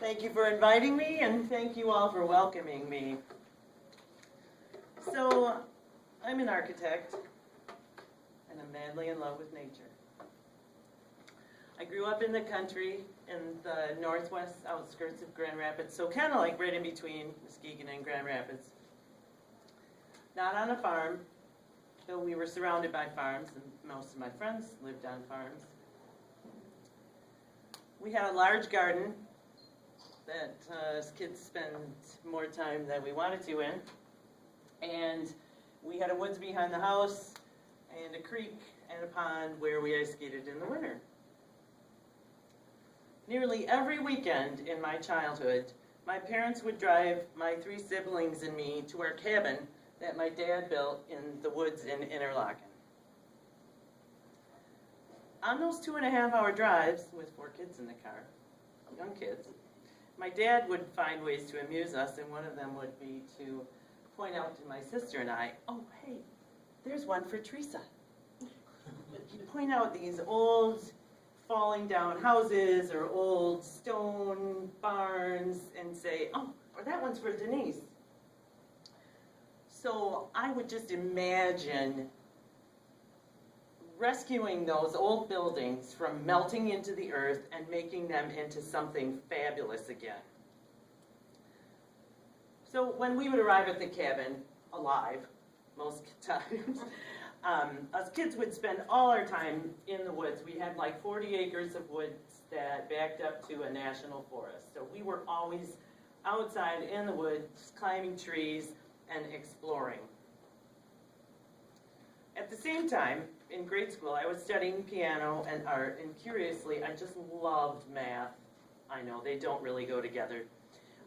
Thank you for inviting me, and thank you all for welcoming me. So, I'm an architect, and I'm madly in love with nature. I grew up in the country in the northwest outskirts of Grand Rapids, so kind of like right in between Muskegon and Grand Rapids. Not on a farm, though we were surrounded by farms, and most of my friends lived on farms. We had a large garden that as kids spent more time than we wanted to in. And we had a woods behind the house, and a creek, and a pond where we ice skated in the winter. Nearly every weekend in my childhood, my parents would drive my 3 siblings and me to our cabin that my dad built in the woods in Interlaken. On those 2.5-hour drives, with 4 kids in the car, young kids, my dad would find ways to amuse us, and one of them would be to point out to my sister and I, oh, hey, there's one for Teresa. He'd point out these old falling down houses or old stone barns and say, oh, or that one's for Denise. So I would just imagine rescuing those old buildings from melting into the earth and making them into something fabulous again. So when we would arrive at the cabin, alive, most times, us kids would spend all our time in the woods. We had like 40 acres of woods that backed up to a national forest. So we were always outside in the woods, climbing trees and exploring. At the same time, in grade school, I was studying piano and art, and curiously, I just loved math. I know, they don't really go together.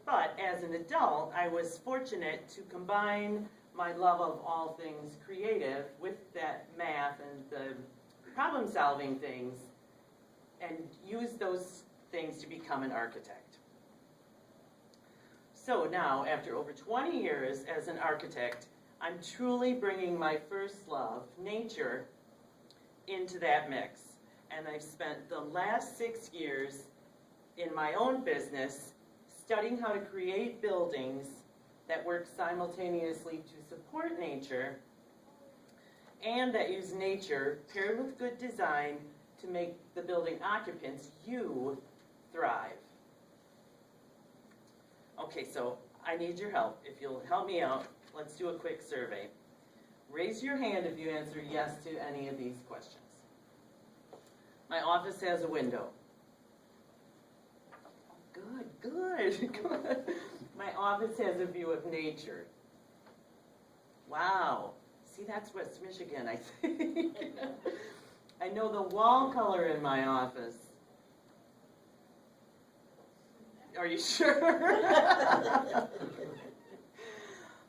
But as an adult, I was fortunate to combine my love of all things creative with that math and the problem-solving things, and use those things to become an architect. So now, after over 20 years as an architect, I'm truly bringing my first love, nature, into that mix. And I've spent the last 6 years in my own business studying how to create buildings that work simultaneously to support nature and that use nature paired with good design to make the building occupants, you, thrive. Okay, so I need your help. If you'll help me out, let's do a quick survey. Raise your hand if you answer yes to any of these questions. My office has a window. Good. My office has a view of nature. Wow. See, that's West Michigan, I think. I know the wall color in my office. Are you sure?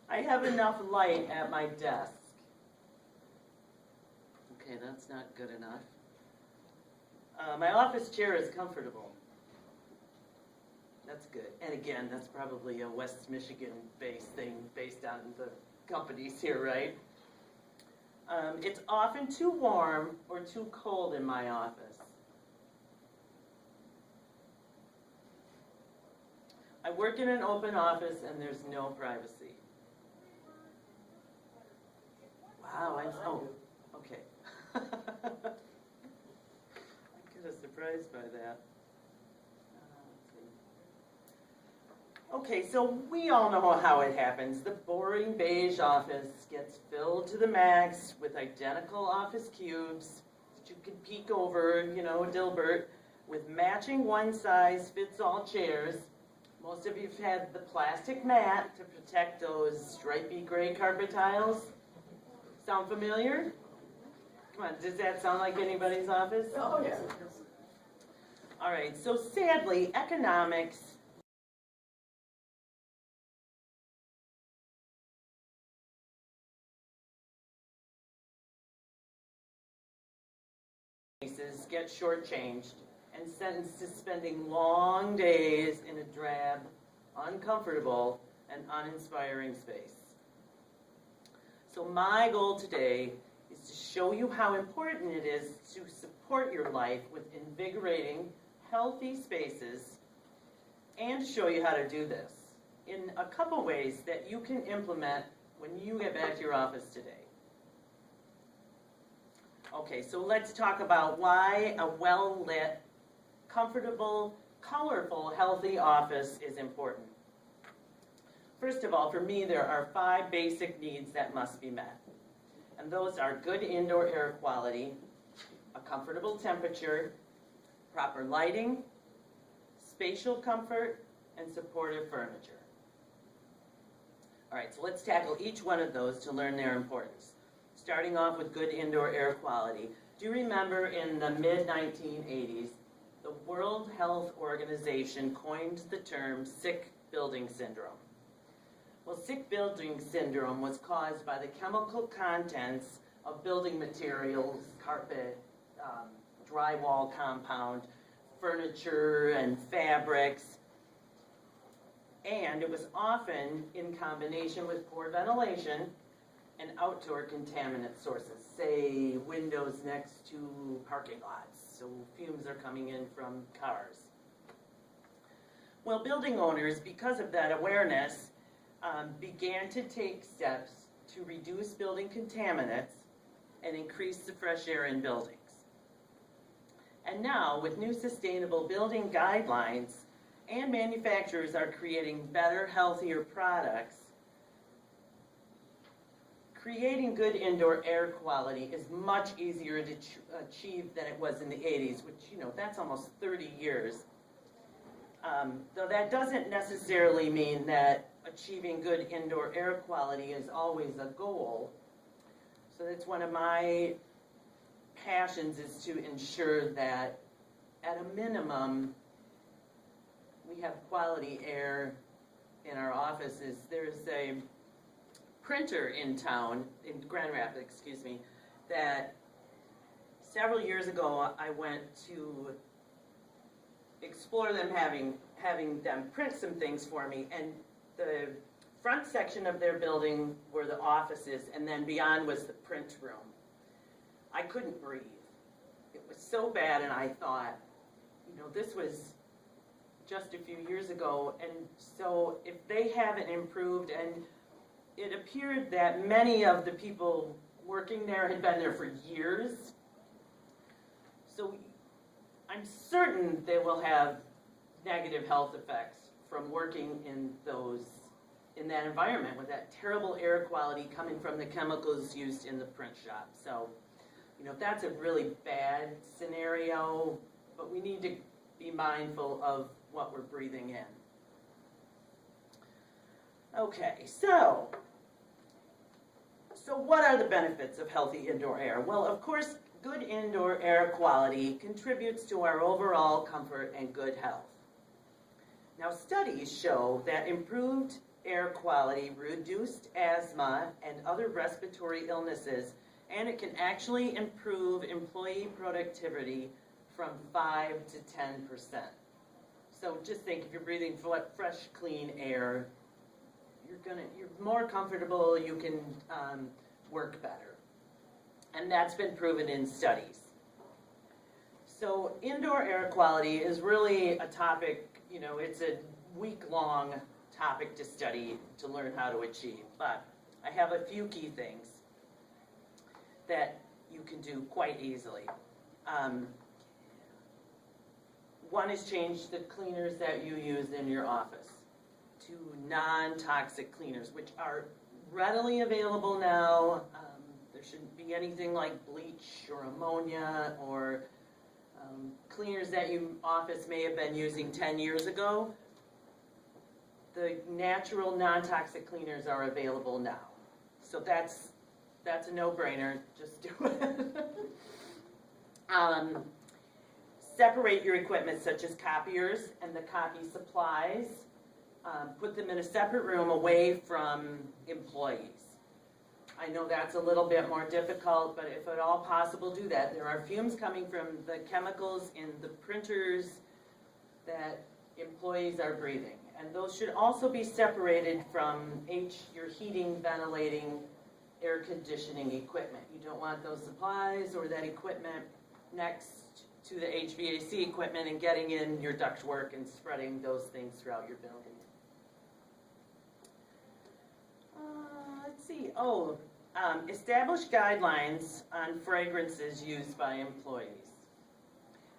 I have enough light at my desk. Okay, that's not good enough. My office chair is comfortable. That's good. And again, that's probably a West Michigan-based thing based on the companies here, right? It's often too warm or too cold in my office. I work in an open office and there's no privacy. Wow, oh, okay. I'm kind of surprised by that. Okay, so we all know how it happens. The boring beige office gets filled to the max with identical office cubes that you can peek over, you know, Dilbert, with matching one-size-fits-all chairs. Most of you have had the plastic mat to protect those stripy gray carpet tiles. Sound familiar? Come on, does that sound like anybody's office? Oh, yeah. All right, so sadly, economics get shortchanged and sentenced to spending long days in a drab, uncomfortable, and uninspiring space. So my goal today is to show you how important it is to support your life with invigorating, healthy spaces and show you how to do this in a couple ways that you can implement when you get back to your office today. Okay, so let's talk about why a well-lit, comfortable, colorful, healthy office is important. First of all, for me, there are 5 basic needs that must be met. And those are good indoor air quality, a comfortable temperature, proper lighting, spatial comfort, and supportive furniture. All right, so let's tackle each one of those to learn their importance. Starting off with good indoor air quality. Do you remember in the mid-1980s, the World Health Organization coined the term sick building syndrome? Well, sick building syndrome was caused by the chemical contents of building materials, carpet, drywall compound, furniture, and fabrics. And it was often in combination with poor ventilation and outdoor contaminant sources, say windows next to parking lots, so fumes are coming in from cars. Well, building owners, because of that awareness, began to take steps to reduce building contaminants and increase the fresh air in buildings. And now, with new sustainable building guidelines, and manufacturers are creating better, healthier products, creating good indoor air quality is much easier to achieve than it was in the 80s, which, that's almost 30 years. Though that doesn't necessarily mean that achieving good indoor air quality is always a goal. So that's one of my passions, is to ensure that at a minimum we have quality air in our offices. There's a printer in town, in Grand Rapids, that several years ago I went to explore them, having them print some things for me, and the front section of their building were the offices, and then beyond was the print room. I couldn't breathe. It was so bad, and I thought, this was just a few years ago, and so if they haven't improved, and it appeared that many of the people working there had been there for years, so I'm certain they will have negative health effects from working in that environment with that terrible air quality coming from the chemicals used in the print shop. So, that's a really bad scenario, but we need to be mindful of what we're breathing in. Okay, so what are the benefits of healthy indoor air? Well, of course, good indoor air quality contributes to our overall comfort and good health. Now, studies show that improved air quality reduced asthma and other respiratory illnesses, and it can actually improve employee productivity from 5 to 10%. So just think, if you're breathing fresh, clean air, you're more comfortable, you can work better. And that's been proven in studies. So indoor air quality is really a topic, it's a week-long topic to study to learn how to achieve. But I have a few key things that you can do quite easily. One is change the cleaners that you use in your office to non-toxic cleaners, which are readily available now. There shouldn't be anything like bleach or ammonia or cleaners that your office may have been using 10 years ago. The natural non-toxic cleaners are available now. So that's a no-brainer. Just do it. Separate your equipment, such as copiers and the copy supplies. Put them in a separate room away from employees. I know that's a little bit more difficult, but if at all possible, do that. There are fumes coming from the chemicals in the printers that employees are breathing. And those should also be separated from your heating, ventilating, air conditioning equipment. You don't want those supplies or that equipment next to the HVAC equipment and getting in your ductwork and spreading those things throughout your building. Let's see. Establish guidelines on fragrances used by employees.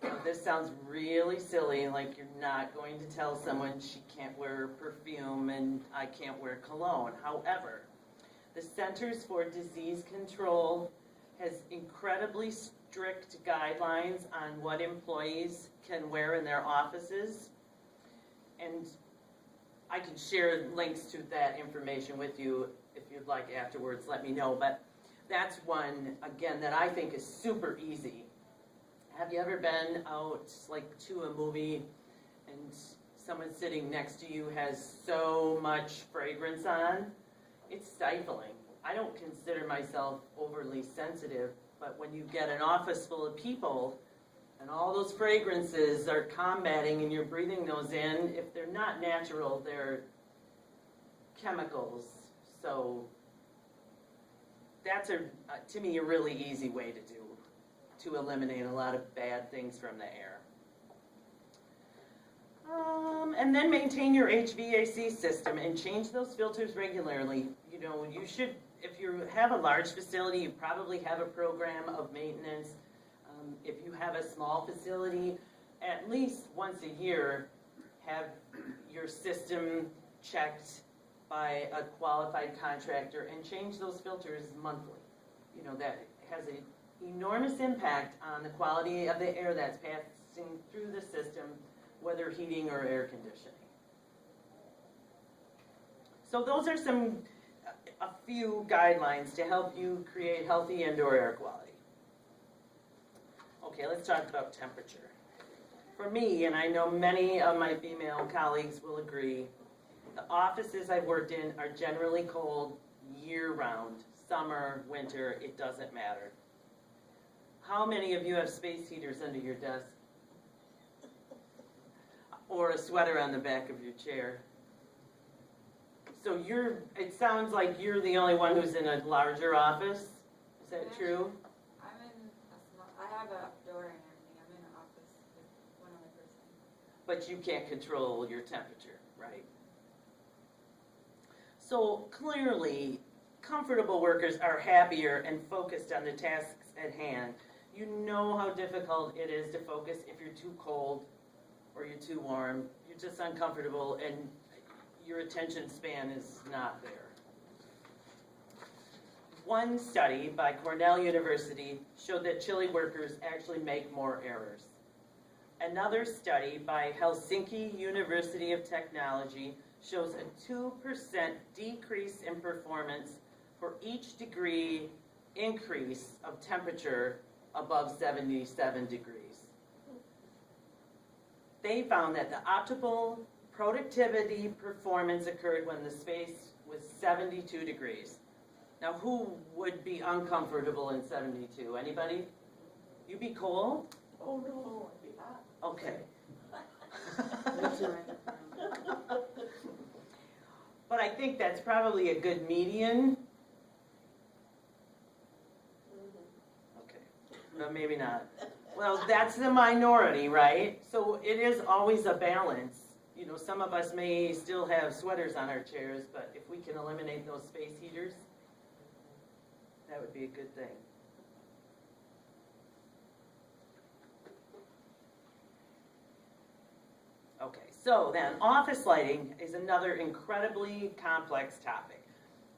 Now, this sounds really silly, like you're not going to tell someone she can't wear perfume and I can't wear cologne. However, the Centers for Disease Control has incredibly strict guidelines on what employees can wear in their offices. And I can share links to that information with you if you'd like afterwards, let me know. But that's one, again, that I think is super easy. Have you ever been out like to a movie and someone sitting next to you has so much fragrance on? It's stifling. I don't consider myself overly sensitive, but when you get an office full of people and all those fragrances are combating and you're breathing those in, if they're not natural, they're chemicals. So that's, to me, a really easy way to eliminate a lot of bad things from the air. And then maintain your HVAC system and change those filters regularly. You know, you should, if you have a large facility, you probably have a program of maintenance. If you have a small facility, at least once a year, have your system checked by a qualified contractor and change those filters monthly. You know, that has an enormous impact on the quality of the air that's passing through the system, whether heating or air conditioning. So those are a few guidelines to help you create healthy indoor air quality. Okay, let's talk about temperature. For me, and I know many of my female colleagues will agree, the offices I've worked in are generally cold year-round. Summer, winter, it doesn't matter. How many of you have space heaters under your desk? Or a sweater on the back of your chair? So it sounds like you're the only one who's in a larger office. Is that true? I'm in I have a door and everything. I'm in an office with one other person. But you can't control your temperature, right? So clearly, comfortable workers are happier and focused on the tasks at hand. You know how difficult it is to focus if you're too cold or you're too warm. You're just uncomfortable and your attention span is not there. One study by Cornell University showed that chilly workers actually make more errors. Another study by Helsinki University of Technology shows a 2% decrease in performance for each degree increase of temperature above 77 degrees. They found that the optimal productivity performance occurred when the space was 72 degrees. Now, who would be uncomfortable in 72? Anybody? You be cold? Oh, no, I'd be hot. Okay. But I think that's probably a good median. Okay, no, maybe not. Well, that's the minority, right? So it is always a balance. You know, some of us may still have sweaters on our chairs, but if we can eliminate those space heaters, that would be a good thing. Okay, so then office lighting is another incredibly complex topic.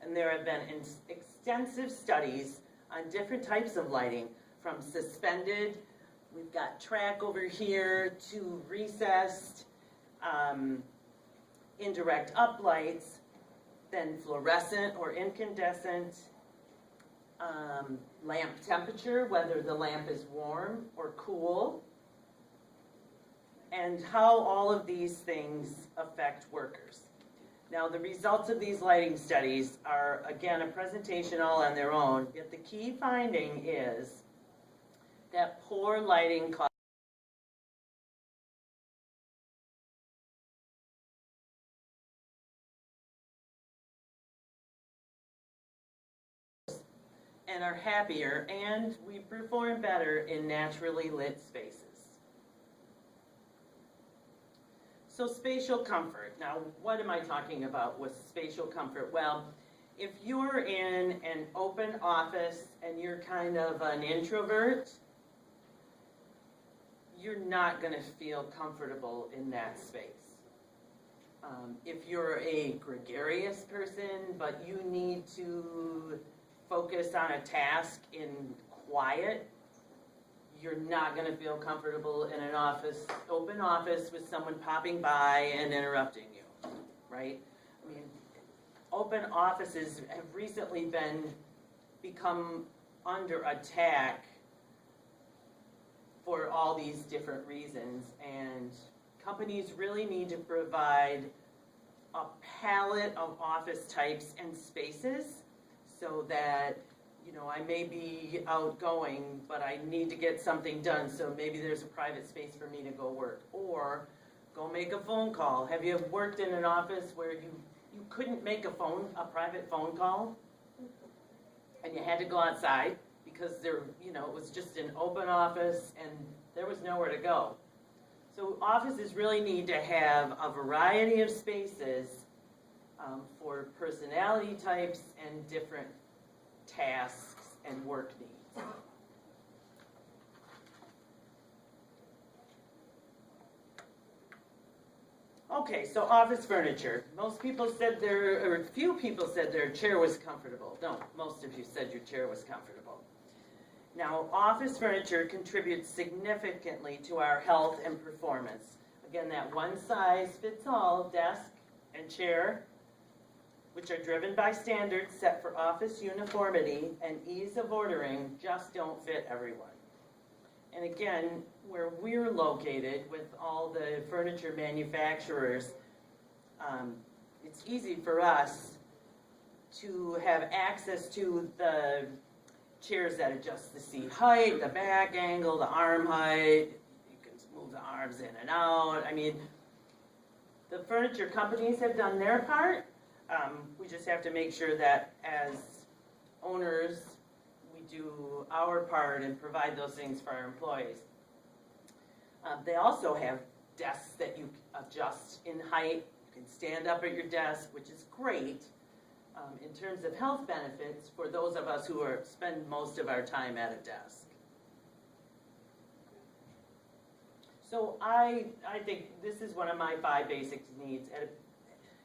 And there have been extensive studies on different types of lighting, from suspended, we've got track over here, to recessed, indirect uplights, then fluorescent or incandescent, lamp temperature, whether the lamp is warm or cool, and how all of these things affect workers. Now, the results of these lighting studies are, again, a presentation all on their own, yet the key finding is that poor lighting causes and are happier, and we perform better in naturally lit spaces. So spatial comfort. Now, what am I talking about with spatial comfort? Well, if you're in an open office and you're kind of an introvert, you're not going to feel comfortable in that space. If you're a gregarious person, but you need to focus on a task in quiet, you're not going to feel comfortable in an open office with someone popping by and interrupting you, right? I mean, open offices have recently become under attack for all these different reasons, and companies really need to provide a palette of office types and spaces so that, I may be outgoing, but I need to get something done, so maybe there's a private space for me to go work, or go make a phone call. Have you worked in an office where you couldn't make a private phone call, and you had to go outside because it was just an open office and there was nowhere to go? So offices really need to have a variety of spaces for personality types and different tasks and work needs. Okay, so office furniture. Few people said their chair was comfortable. No, most of you said your chair was comfortable. Now, office furniture contributes significantly to our health and performance. Again, that one-size-fits-all desk and chair, which are driven by standards set for office uniformity and ease of ordering, just don't fit everyone. And again, where we're located with all the furniture manufacturers, it's easy for us to have access to the chairs that adjust the seat height, the back angle, the arm height. You can move the arms in and out. I mean, the furniture companies have done their part. We just have to make sure that as owners, we do our part and provide those things for our employees. They also have desks that you adjust in height. You can stand up at your desk, which is great in terms of health benefits for those of us who spend most of our time at a desk. So I think this is one of my 5 basic needs.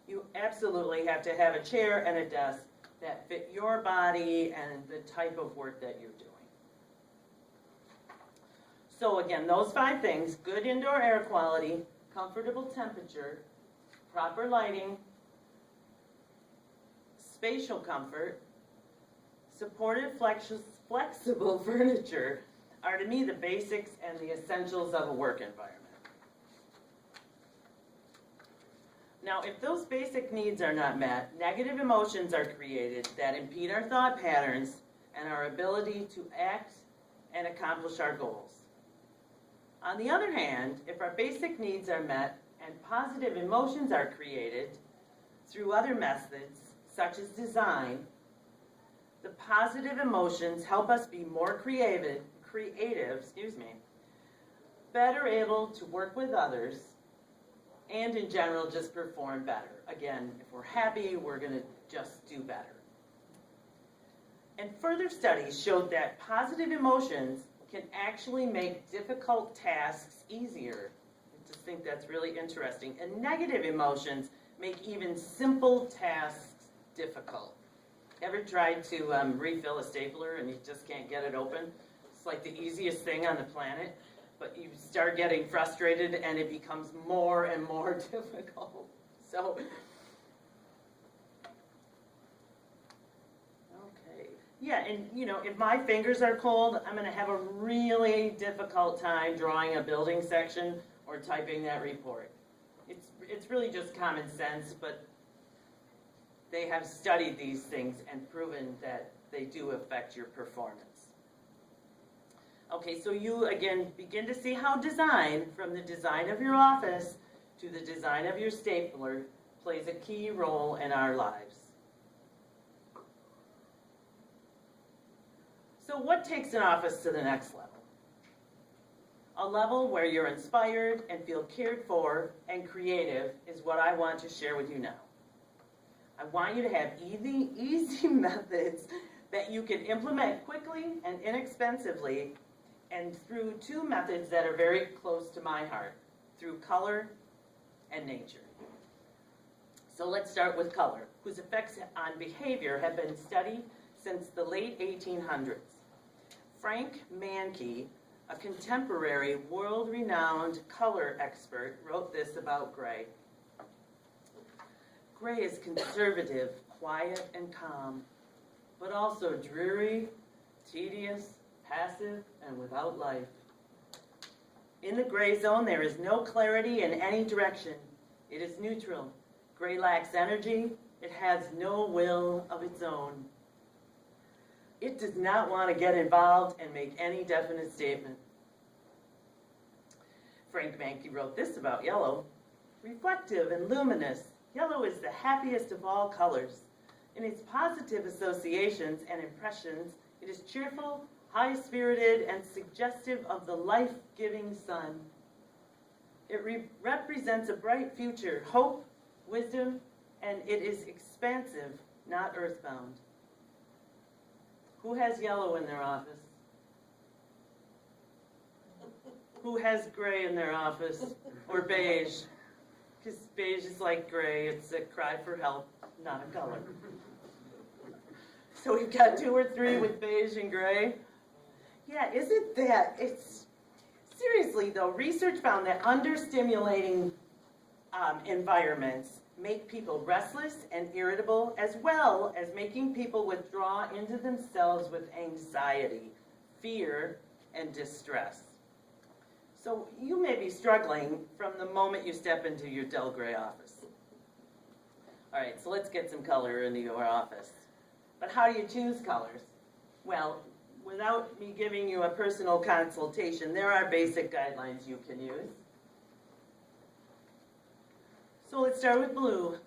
You absolutely have to have a chair and a desk that fit your body and the type of work that you're doing. So again, those 5 things: good indoor air quality, comfortable temperature, proper lighting, spatial comfort, supportive, flexible furniture are to me the basics and the essentials of a work environment. Now, if those basic needs are not met, negative emotions are created that impede our thought patterns and our ability to act and accomplish our goals. On the other hand, if our basic needs are met and positive emotions are created through other methods, such as design, the positive emotions help us be more creative, better able to work with others, and in general just perform better. Again, if we're happy, we're going to just do better. And further studies showed that positive emotions can actually make difficult tasks easier. I just think that's really interesting. And negative emotions make even simple tasks difficult. Ever tried to refill a stapler and you just can't get it open? It's like the easiest thing on the planet, but you start getting frustrated and it becomes more and more difficult. So, okay. Yeah, and if my fingers are cold, I'm gonna have a really difficult time drawing a building section or typing that report. It's really just common sense, but they have studied these things and proven that they do affect your performance. Okay, so you again begin to see how design, from the design of your office to the design of your stapler, plays a key role in our lives. So what takes an office to the next level? A level where you're inspired and feel cared for and creative is what I want to share with you now. I want you to have easy methods that you can implement quickly and inexpensively, and through two methods that are very close to my heart, through color and nature. So let's start with color, whose effects on behavior have been studied since the late 1800s. Frank Mankey, a contemporary, world-renowned color expert, wrote this about gray. Gray is conservative, quiet, and calm, but also dreary, tedious, passive, and without life. In the gray zone, there is no clarity in any direction. It is neutral. Gray lacks energy. It has no will of its own. It does not want to get involved and make any definite statement. Frank Mankey wrote this about yellow. Reflective and luminous, yellow is the happiest of all colors. In its positive associations and impressions, it is cheerful, high-spirited, and suggestive of the life-giving sun. It represents a bright future, hope, wisdom, and it is expansive, not earthbound. Who has yellow in their office? Who has gray in their office? Or beige? Because beige is like gray. It's a cry for help, not a color. So we've got 2 or 3 with beige and gray. Yeah, isn't that? It's seriously though, research found that understimulating environments make people restless and irritable, as well as making people withdraw into themselves with anxiety, fear, and distress. So you may be struggling from the moment you step into your dull gray office. All right, so let's get some color into your office. But how do you choose colors? Well, without me giving you a personal consultation, there are basic guidelines you can use. So let's start with blue.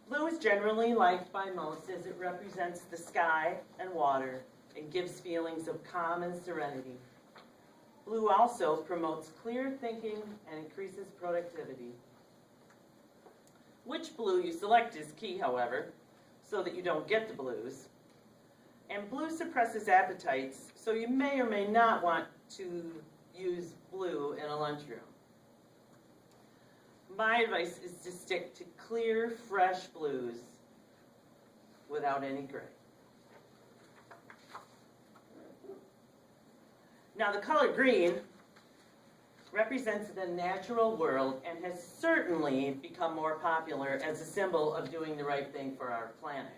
Blue is generally liked by most as it represents the sky and water and gives feelings of calm and serenity. Blue also promotes clear thinking and increases productivity. Which blue you select is key, however, so that you don't get the blues. And blue suppresses appetites, so you may or may not want to use blue in a lunchroom. My advice is to stick to clear, fresh blues without any gray. Now the color green represents the natural world and has certainly become more popular as a symbol of doing the right thing for our planet.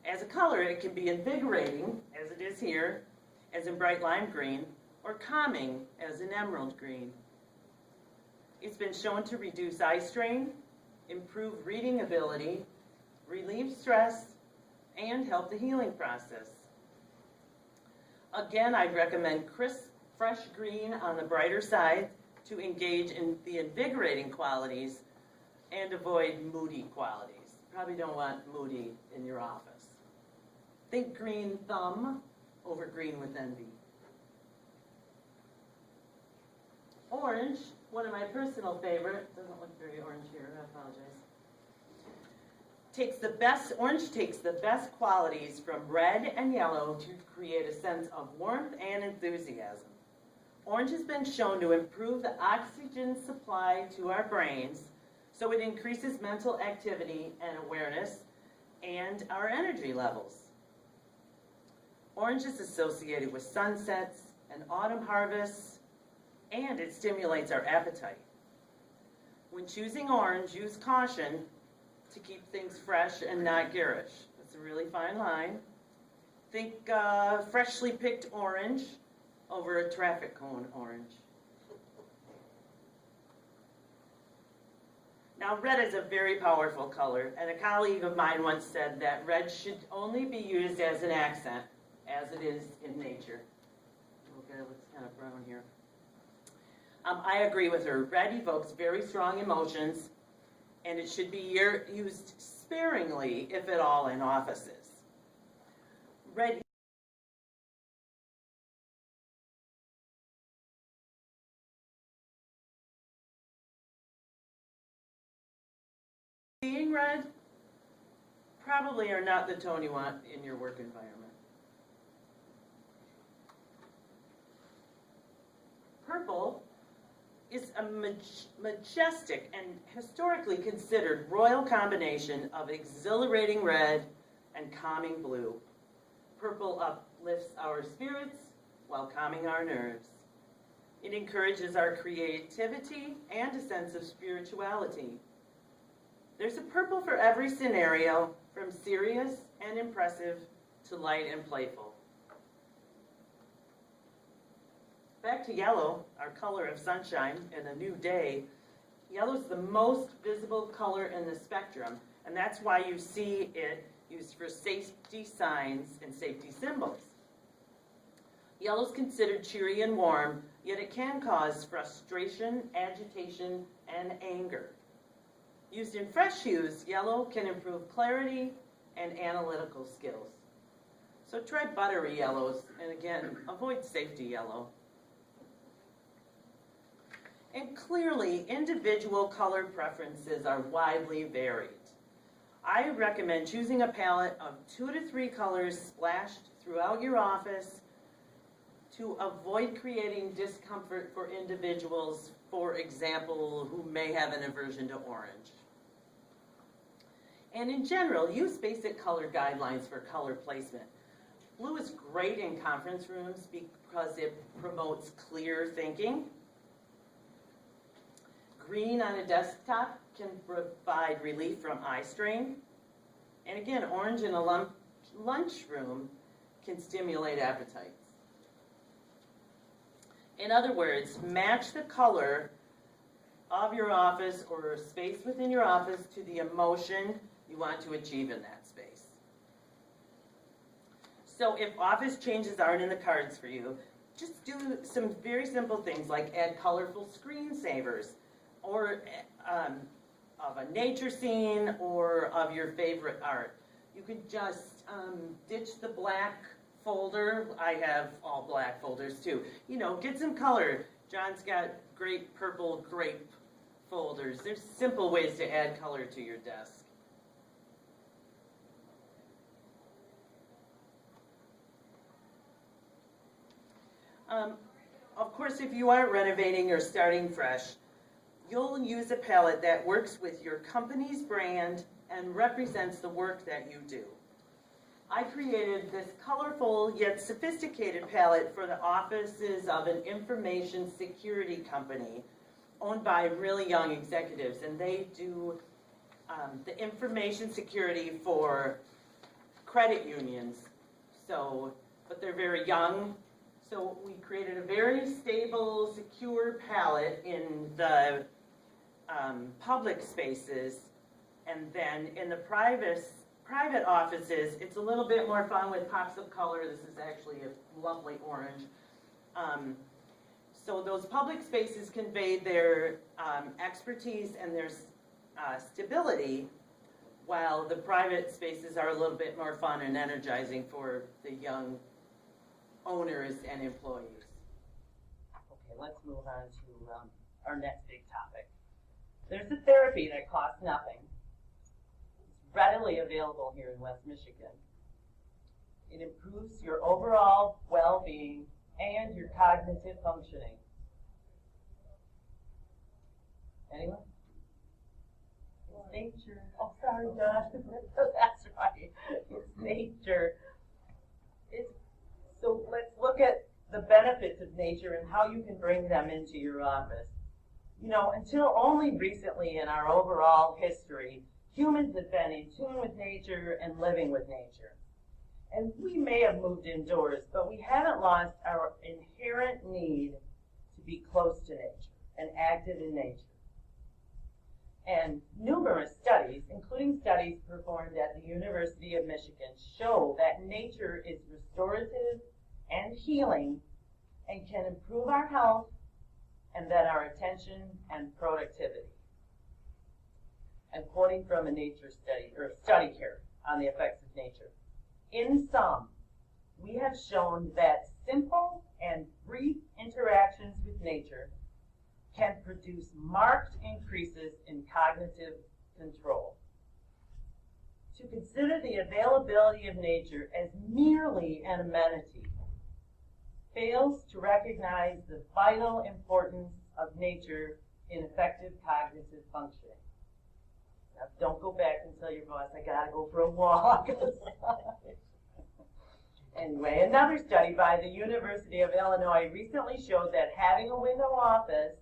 As a color, it can be invigorating, as it is here, as in bright lime green, or calming, as in emerald green. It's been shown to reduce eye strain, improve reading ability, relieve stress, and help the healing process. Again, I'd recommend crisp, fresh green on the brighter side to engage in the invigorating qualities and avoid moody qualities. Probably don't want moody in your office. Think green thumb over green with envy. Orange, one of my personal favorites, doesn't look very orange here, I apologize. Orange takes the best qualities from red and yellow to create a sense of warmth and enthusiasm. Orange has been shown to improve the oxygen supply to our brains, so it increases mental activity and awareness and our energy levels. Orange is associated with sunsets and autumn harvests, and it stimulates our appetite. When choosing orange, use caution to keep things fresh and not garish. That's a really fine line. Think freshly picked orange over a traffic cone orange. Now, red is a very powerful color, and a colleague of mine once said that red should only be used as an accent, as it is in nature. Okay, it looks kind of brown here. I agree with her. Red evokes very strong emotions, and it should be used sparingly, if at all, in offices. Red seeing red probably are not the tone you want in your work environment. Purple is a majestic and historically considered royal combination of exhilarating red and calming blue. Purple uplifts our spirits while calming our nerves. It encourages our creativity and a sense of spirituality. There's a purple for every scenario, from serious and impressive to light and playful. Back to yellow, our color of sunshine and a new day. Yellow is the most visible color in the spectrum, and that's why you see it used for safety signs and safety symbols. Yellow is considered cheery and warm, yet it can cause frustration, agitation, and anger. Used in fresh hues, yellow can improve clarity and analytical skills. So try buttery yellows, and again, avoid safety yellow. And clearly, individual color preferences are widely varied. I recommend choosing a palette of 2 to 3 colors splashed throughout your office to avoid creating discomfort for individuals, for example, who may have an aversion to orange. And in general, use basic color guidelines for color placement. Blue is great in conference rooms because it promotes clear thinking. Green on a desktop can provide relief from eye strain. And again, orange in a lunchroom can stimulate appetites. In other words, match the color of your office or space within your office to the emotion you want to achieve in that space. So if office changes aren't in the cards for you, just do some very simple things like add colorful screensavers, or of a nature scene or of your favorite art. You could just ditch the black folder. I have all black folders too. You know, get some color. John's got great purple grape folders. There's simple ways to add color to your desk. Of course, if you aren't renovating or starting fresh, you'll use a palette that works with your company's brand and represents the work that you do. I created this colorful yet sophisticated palette for the offices of an information security company owned by really young executives, and they do the information security for credit unions. But they're very young. So we created a very stable, secure palette in the public spaces, and then in the private offices, it's a little bit more fun with pops of color. This is actually a lovely orange. So those public spaces conveyed their expertise and their stability, while the private spaces are a little bit more fun and energizing for the young owners and employees. Okay, let's move on to our next big topic. There's a therapy that costs nothing. It's readily available here in West Michigan. It improves your overall well-being and your cognitive functioning. Anyone? It's nature. Oh, sorry, Josh. That's right. It's nature. So let's look at the benefits of nature and how you can bring them into your office. You know, until only recently in our overall history, humans have been in tune with nature and living with nature. And we may have moved indoors, but we haven't lost our inherent need to be close to nature and active in nature. And numerous studies, including studies performed at the University of Michigan, show that nature is restorative and healing and can improve our health and then our attention and productivity. And quoting from a nature study, or study here on the effects of nature. In sum, we have shown that simple and brief interactions with nature can produce marked increases in cognitive control. to consider the availability of nature as merely an amenity fails to recognize the vital importance of nature in effective cognitive functioning. Now, don't go back and tell your boss, I gotta go for a walk. Anyway, another study by the University of Illinois recently showed that having a window office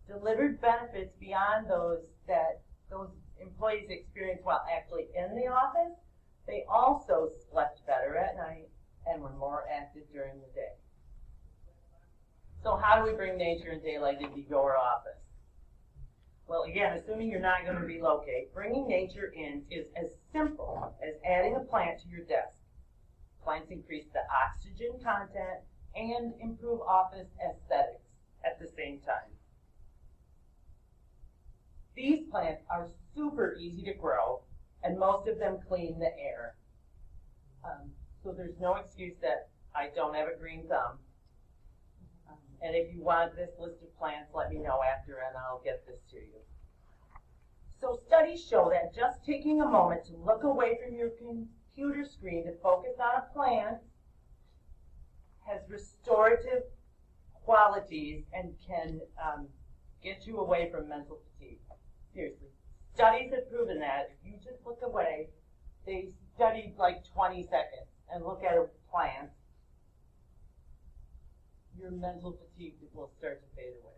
delivered benefits beyond those that those employees experienced while actually in the office. They also slept better at night and were more active during the day. So how do we bring nature and daylight into your office? Well, again, assuming you're not going to relocate, bringing nature in is as simple as adding a plant to your desk. Plants increase the oxygen content and improve office aesthetics at the same time. These plants are super easy to grow, and most of them clean the air. So there's no excuse that I don't have a green thumb. And if you want this list of plants, let me know after and I'll get this to you. So studies show that just taking a moment to look away from your computer screen to focus on a plant has restorative qualities and can get you away from mental fatigue. Seriously. Studies have proven that if you just look away, they studied like 20 seconds and look at a plant, your mental fatigue will start to fade away.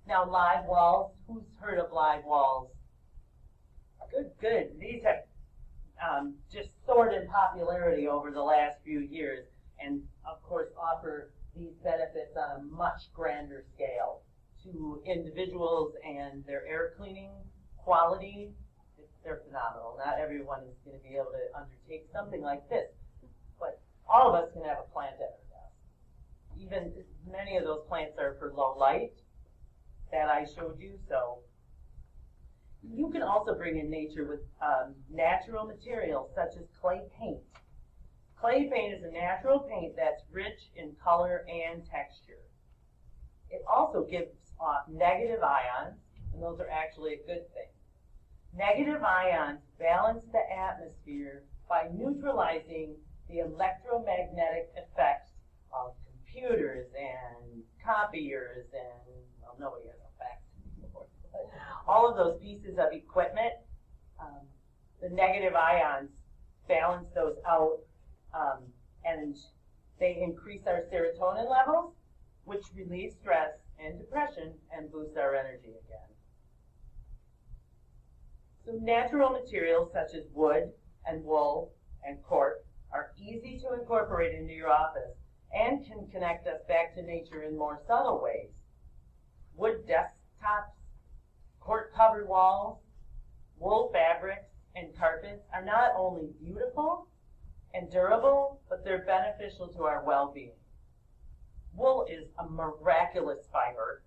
Now, live walls. Who's heard of live walls? Good, good. These have just soared in popularity over the last few years and, of course, offer these benefits on a much grander scale to individuals and their air cleaning quality. They're phenomenal. Not everyone is going to be able to undertake something like this, but all of us can have a plant at our desk. Even many of those plants are for low light that I showed you. So you can also bring in nature with natural materials such as clay paint. Clay paint is a natural paint that's rich in color and texture. It also gives off negative ions, and those are actually a good thing. Negative ions balance the atmosphere by neutralizing the electromagnetic effects of computers and copiers and, well, nobody has a fax anymore, but all of those pieces of equipment, the negative ions balance those out, and they increase our serotonin levels, which relieves stress and depression and boosts our energy again. So natural materials such as wood and wool and cork are easy to incorporate into your office and can connect us back to nature in more subtle ways. Wood desktops, cork-covered walls, wool fabrics, and carpets are not only beautiful and durable, but they're beneficial to our well-being. Wool is a miraculous fiber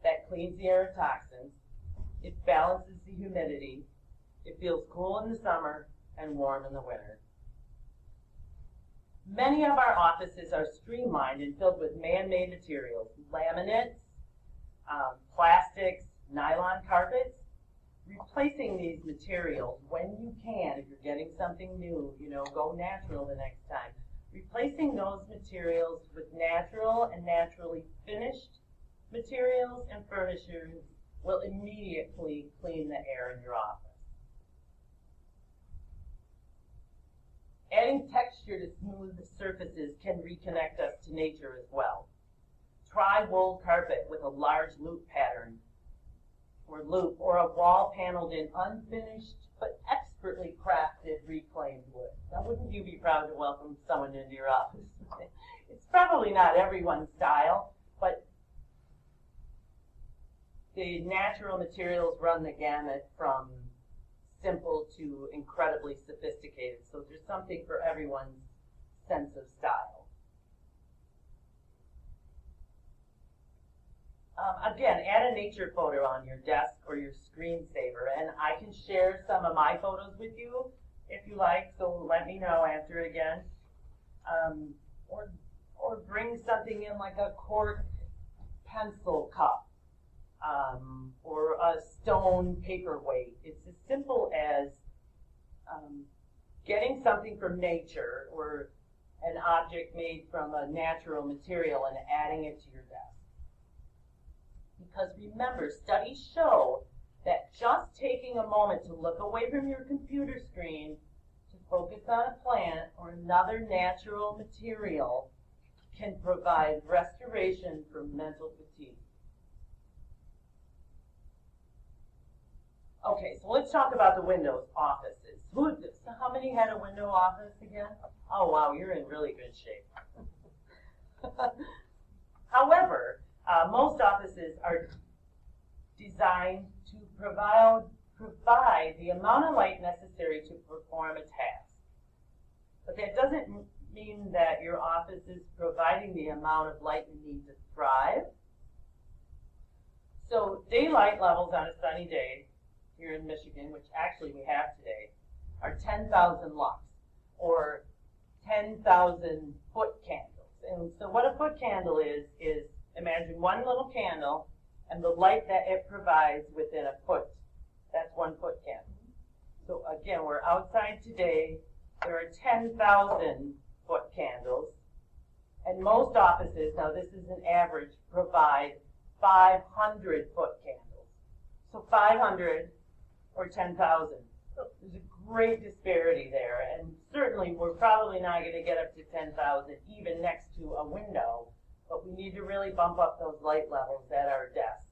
that cleans the air of toxins. It balances the humidity. It feels cool in the summer and warm in the winter. Many of our offices are streamlined and filled with man-made materials, laminates, plastics, nylon carpets. Replacing these materials when you can, if you're getting something new, go natural the next time. Replacing those materials with natural and naturally finished materials and furnishings will immediately clean the air in your office. Adding texture to smooth surfaces can reconnect us to nature as well. Try wool carpet with a large loop pattern or a wall paneled in unfinished but expertly crafted reclaimed wood. Now, wouldn't you be proud to welcome someone into your office? It's probably not everyone's style, but the natural materials run the gamut from simple to incredibly sophisticated, so there's something for everyone's sense of style. Again, add a nature photo on your desk or your screensaver, and I can share some of my photos with you if you like, so let me know after it again. Or bring something in like a cork pencil cup. or a stone paperweight. It's as simple as getting something from nature or an object made from a natural material and adding it to your desk. Because remember, studies show that just taking a moment to look away from your computer screen to focus on a plant or another natural material can provide restoration from mental fatigue. Okay, so let's talk about the Windows offices. How many had a window office again? Oh wow, you're in really good shape. However, most offices are designed to provide the amount of light necessary to perform a task. But that doesn't mean that your office is providing the amount of light you need to thrive. So daylight levels on a sunny day here in Michigan, which actually we have today, are 10,000 lux, or 10,000 foot candles. And so what a foot candle is imagine one little candle and the light that it provides within a foot. That's 1 foot candle. So again, we're outside today. There are 10,000 foot candles. And most offices, now this is an average, provide 500 foot candles. So 500 or 10,000. There's a great disparity there, and certainly we're probably not going to get up to 10,000 even next to a window, but we need to really bump up those light levels at our desks.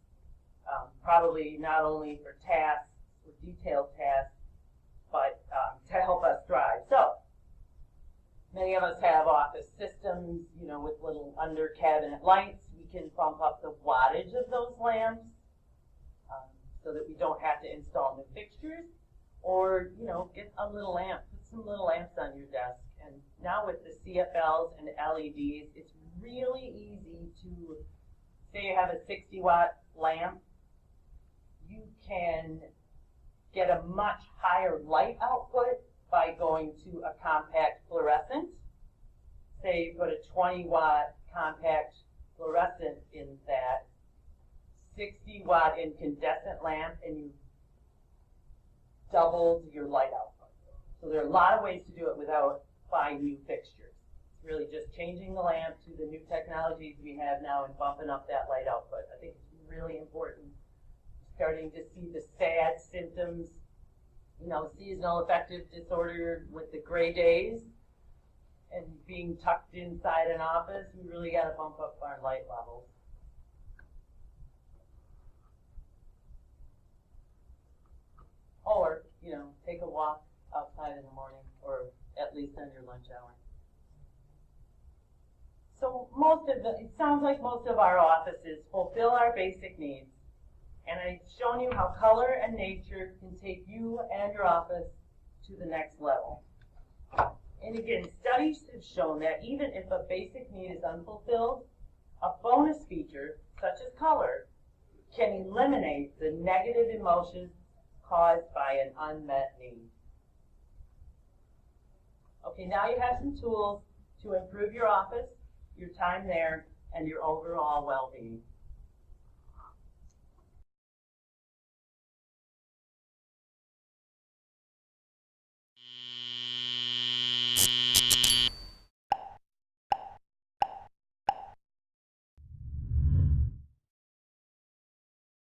Probably not only for tasks, or detailed tasks, but to help us thrive. So, many of us have office systems, with little under cabinet lights. We can bump up the wattage of those lamps so that we don't have to install new fixtures. Or, get a little lamp, put some little lamps on your desk. And now with the CFLs and LEDs, it's really easy to, say you have a 60-watt lamp, you can get a much higher light output by going to a compact fluorescent. Say you put a 20-watt compact fluorescent in that 60-watt incandescent lamp, and you doubled your light output. So there are a lot of ways to do it without buying new fixtures. It's really just changing the lamp to the new technologies we have now and bumping up that light output. I think it's really important. Starting to see the sad symptoms, seasonal affective disorder with the gray days and being tucked inside an office. We really got to bump up our light levels. Or, take a walk outside in the morning, or at least on your lunch hour. So it sounds like most of our offices fulfill our basic needs. And I've shown you how color and nature can take you and your office to the next level. And again, studies have shown that even if a basic need is unfulfilled, a bonus feature, such as color, can eliminate the negative emotions caused by an unmet need. Okay, now you have some tools to improve your office, your time there, and your overall well-being.